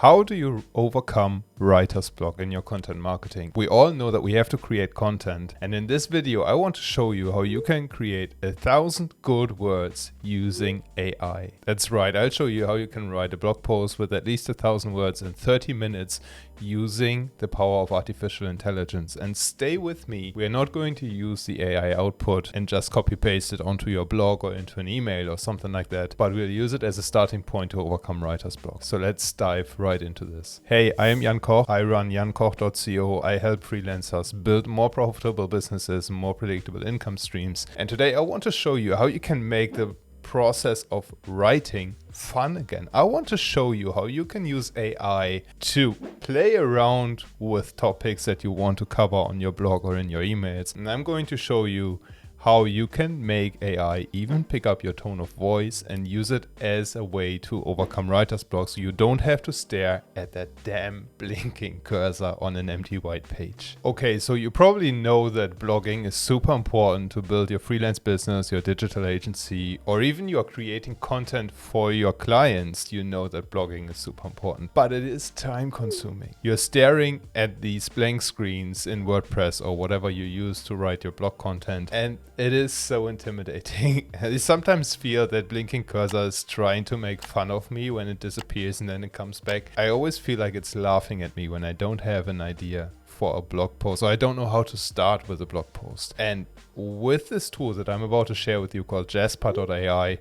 How do you overcome writer's block in your content marketing? We all know that we have to create content, and in this video I want to show you how you can create 1,000 good words using AI. That's right, I'll show you how you can write a blog post with at least 1,000 words in 30 minutes using the power of artificial intelligence. And stay with me, we are not going to use the AI output and just copy paste it onto your blog or into an email or something like that, but we'll use it as a starting point to overcome writer's block. So let's dive right into this. Hey, I am Jan Koch. I run jankoch.co. I help freelancers build more profitable businesses, more predictable income streams. And today I want to show you how you can make the process of writing fun again. I want to show you how you can use AI to play around with topics that you want to cover on your blog or in your emails. And I'm going to show you how you can make AI even pick up your tone of voice and use it as a way to overcome writer's block, so you don't have to stare at that damn blinking cursor on an empty white page. Okay, so you probably know that blogging is super important to build your freelance business, your digital agency, or even you're creating content for your clients. You know that blogging is super important, but it is time consuming. You're staring at these blank screens in WordPress or whatever you use to write your blog content, and it is so intimidating. I sometimes feel that blinking cursor is trying to make fun of me when it disappears and then it comes back. I always feel like it's laughing at me when I don't have an idea for a blog post, or I don't know how to start with a blog post. And with this tool that I'm about to share with you called Jasper.ai,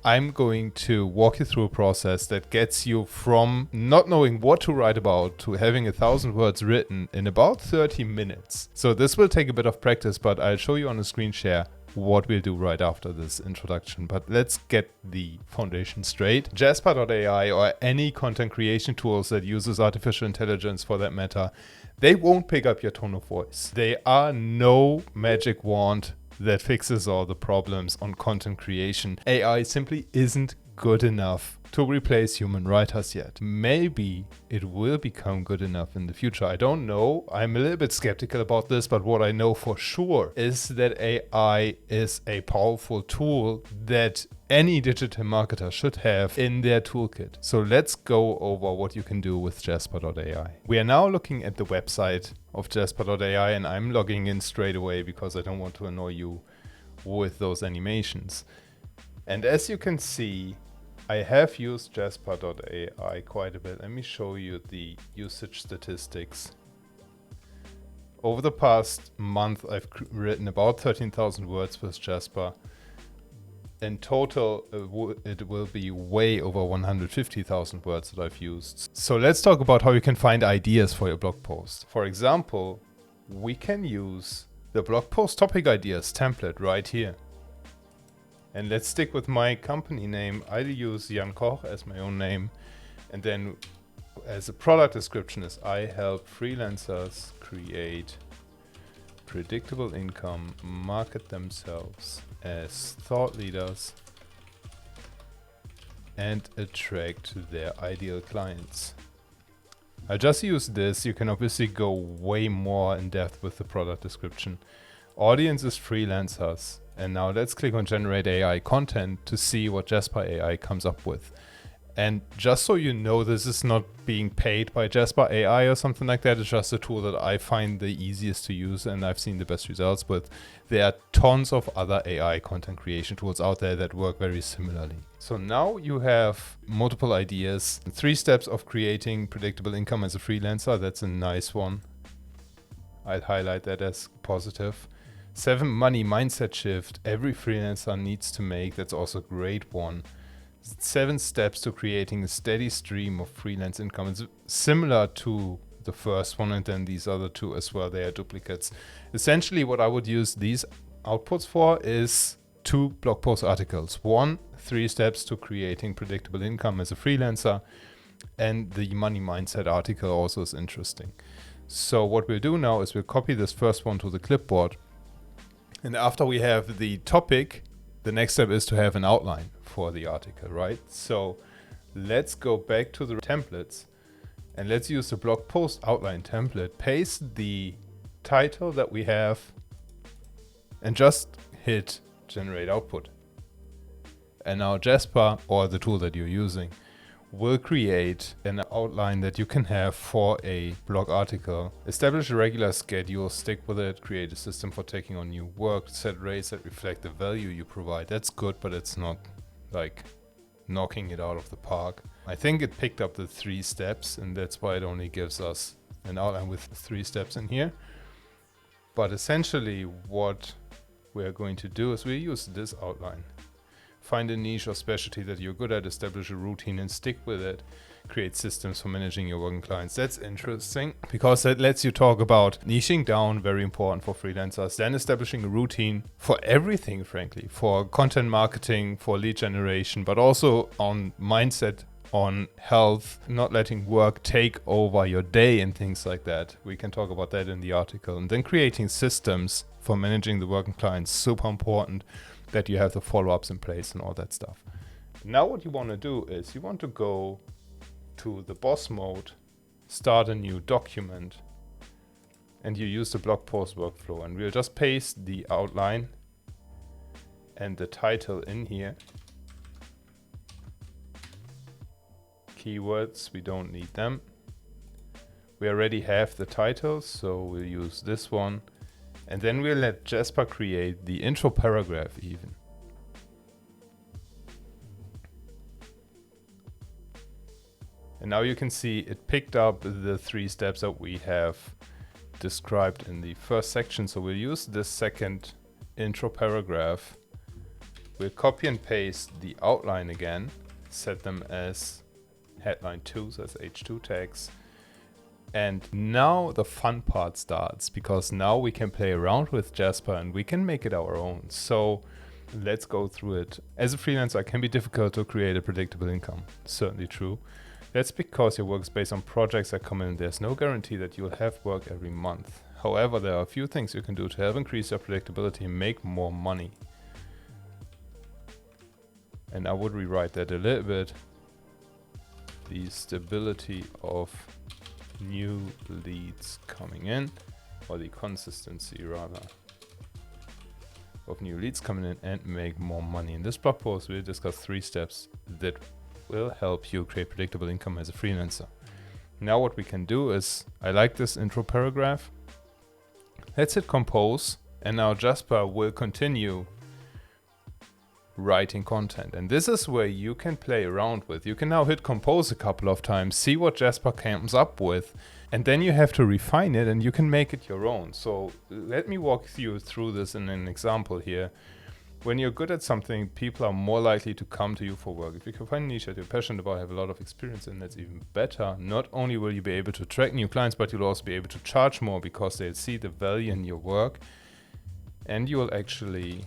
I'm going to walk you through a process that gets you from not knowing what to write about to having 1,000 words written in about 30 minutes. So this will take a bit of practice, but I'll show you on a screen share what we'll do right after this introduction. But let's get the foundation straight. Jasper.ai, or any content creation tools that uses artificial intelligence for that matter, they won't pick up your tone of voice. They are no magic wand that fixes all the problems on content creation. AI simply isn't good enough to replace human writers yet. Maybe it will become good enough in the future. I don't know. I'm a little bit skeptical about this, but what I know for sure is that AI is a powerful tool that any digital marketer should have in their toolkit. So let's go over what you can do with Jasper.ai. We are now looking at the website of Jasper.ai, and I'm logging in straight away because I don't want to annoy you with those animations. And as you can see, I have used Jasper.ai quite a bit. Let me show you the usage statistics. Over the past month, I've written about 13,000 words with Jasper. In total, it will be way over 150,000 words that I've used. So let's talk about how you can find ideas for your blog post. For example, we can use the blog post topic ideas template right here. And let's stick with my company name. I'll use Jan Koch as my own name. And then as a product description is I help freelancers create predictable income, market themselves as thought leaders, and attract their ideal clients. I just use this. You can obviously go way more in depth with the product description. Audience is freelancers. And now let's click on Generate AI Content to see what Jasper AI comes up with. And just so you know, this is not being paid by Jasper AI or something like that. It's just a tool that I find the easiest to use and I've seen the best results with. There are tons of other AI content creation tools out there that work very similarly. So now you have multiple ideas. 3 steps of creating predictable income as a freelancer. That's a nice one. I'd highlight that as positive. 7 money mindset shift every freelancer needs to make. That's also a great one. 7 steps to creating a steady stream of freelance income. It's similar to the first one, and then these other 2 as well. They are duplicates. Essentially, what I would use these outputs for is 2 blog post articles. 1, 3 steps to creating predictable income as a freelancer, and the money mindset article also is interesting. So what we'll do now is we'll copy this first one to the clipboard. And after we have the topic, the next step is to have an outline for the article, right? So let's go back to the templates and let's use the blog post outline template, paste the title that we have, and just hit generate output. And now Jasper, or the tool that you're using, will create an outline that you can have for a blog article. Establish a regular schedule, stick with it, create a system for taking on new work, set rates that reflect the value you provide. That's good, but it's not like knocking it out of the park. I think it picked up the 3 steps, and that's why it only gives us an outline with 3 steps in here. But essentially what we're going to do is we use this outline. Find a niche or specialty that you're good at, establish a routine and stick with it. Create systems for managing your working clients. That's interesting because that lets you talk about niching down, very important for freelancers. Then establishing a routine for everything, frankly, for content marketing, for lead generation, but also on mindset, on health, not letting work take over your day and things like that. We can talk about that in the article. And then creating systems for managing the working clients, super important that you have the follow-ups in place and all that stuff. Now what you want to do is you want to go to the boss mode, start a new document, and you use the blog post workflow, and we'll just paste the outline and the title in here. Keywords, we don't need them. We already have the title, so we'll use this one. And then we'll let Jasper create the intro paragraph even. And now you can see it picked up the 3 steps that we have described in the first section. So we'll use this second intro paragraph. We'll copy and paste the outline again, set them as headline 2, so that's H2 tags. And now the fun part starts, because now we can play around with Jasper and we can make it our own. So let's go through it. As a freelancer, it can be difficult to create a predictable income. Certainly true. That's because your work is based on projects that come in. There's no guarantee that you'll have work every month. However, there are a few things you can do to help increase your predictability and make more money. And I would rewrite that a little bit. The stability of new leads coming in, or the consistency rather of new leads coming in, and make more money. In this blog post we'll discuss 3 steps that will help you create predictable income as a freelancer. Now what we can do is, I like this intro paragraph. Let's hit compose, and now Jasper will continue writing content. And this is where you can play around with. You can now hit compose a couple of times, see what Jasper comes up with, and then you have to refine it and you can make it your own. So let me walk you through this in an example here. When you're good at something, people are more likely to come to you for work. If you can find a niche that you're passionate about, have a lot of experience in, that's even better. Not only will you be able to attract new clients, but you'll also be able to charge more because they'll see the value in your work, and you will actually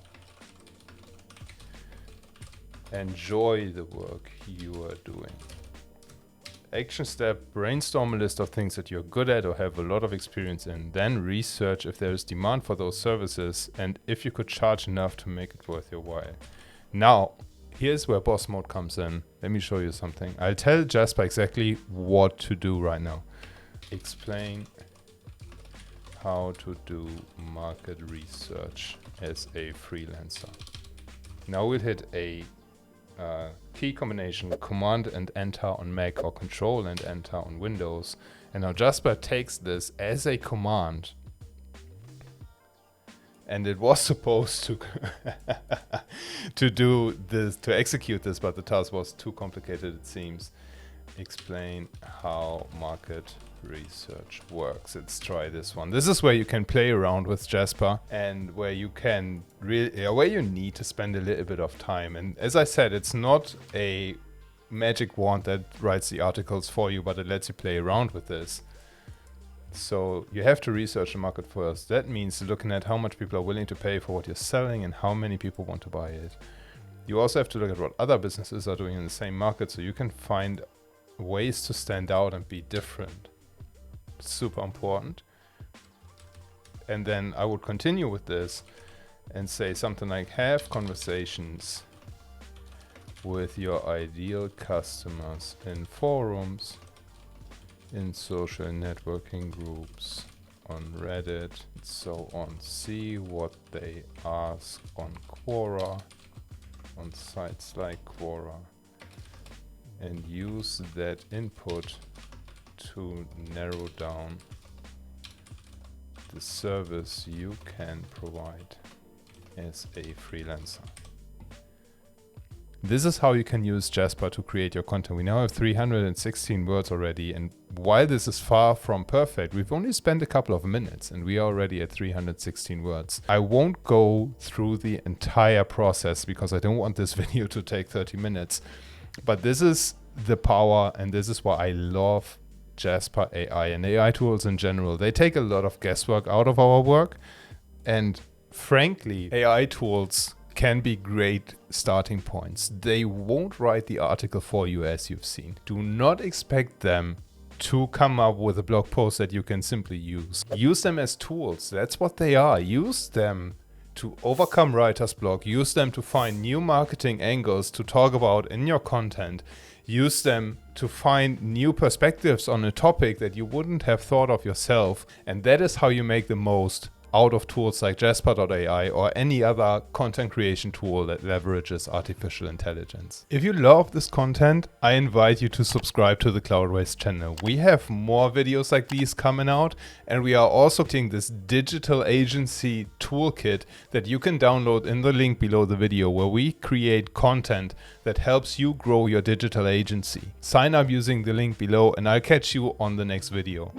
enjoy the work you are doing. Action step, brainstorm a list of things that you're good at or have a lot of experience in. Then research if there is demand for those services and if you could charge enough to make it worth your while. Now, here's where boss mode comes in. Let me show you something. I'll tell Jasper exactly what to do right now. Explain how to do market research as a freelancer. Now we'll hit a key combination, Command and Enter on Mac or Control and Enter on Windows. And now Jasper takes this as a command, and it was supposed to to do this, to execute this, but the task was too complicated, it seems. Explain how market research works. Let's try this one. This is where you can play around with Jasper and where you can really, where you need to spend a little bit of time. And as I said, it's not a magic wand that writes the articles for you, but it lets you play around with this. So you have to research the market first. That means looking at how much people are willing to pay for what you're selling and how many people want to buy it. You also have to look at what other businesses are doing in the same market, so you can find ways to stand out and be different. Super important. And then I would continue with this and say something like, have conversations with your ideal customers in forums, in social networking groups, on Reddit, and so on. See what they ask on Quora, on sites like Quora. and use that input to narrow down the service you can provide as a freelancer. This is how you can use Jasper to create your content. We now have 316 words already, and while this is far from perfect, we've only spent a couple of minutes and we are already at 316 words. I won't go through the entire process because I don't want this video to take 30 minutes, but this is the power, and this is why I love Jasper AI and AI tools in general. They take a lot of guesswork out of our work, and frankly, AI tools can be great starting points. They won't write the article for you, as you've seen. Do not expect them to come up with a blog post that you can simply use. Use them as tools. That's what they are. Use them to overcome writer's block. Use them to find new marketing angles to talk about in your content. Use them to find new perspectives on a topic that you wouldn't have thought of yourself. And that is how you make the most out of tools like Jasper.ai or any other content creation tool that leverages artificial intelligence. If you love this content, I invite you to subscribe to the Cloudways channel. We have more videos like these coming out, and we are also creating this digital agency toolkit that you can download in the link below the video, where we create content that helps you grow your digital agency. Sign up using the link below, and I'll catch you on the next video.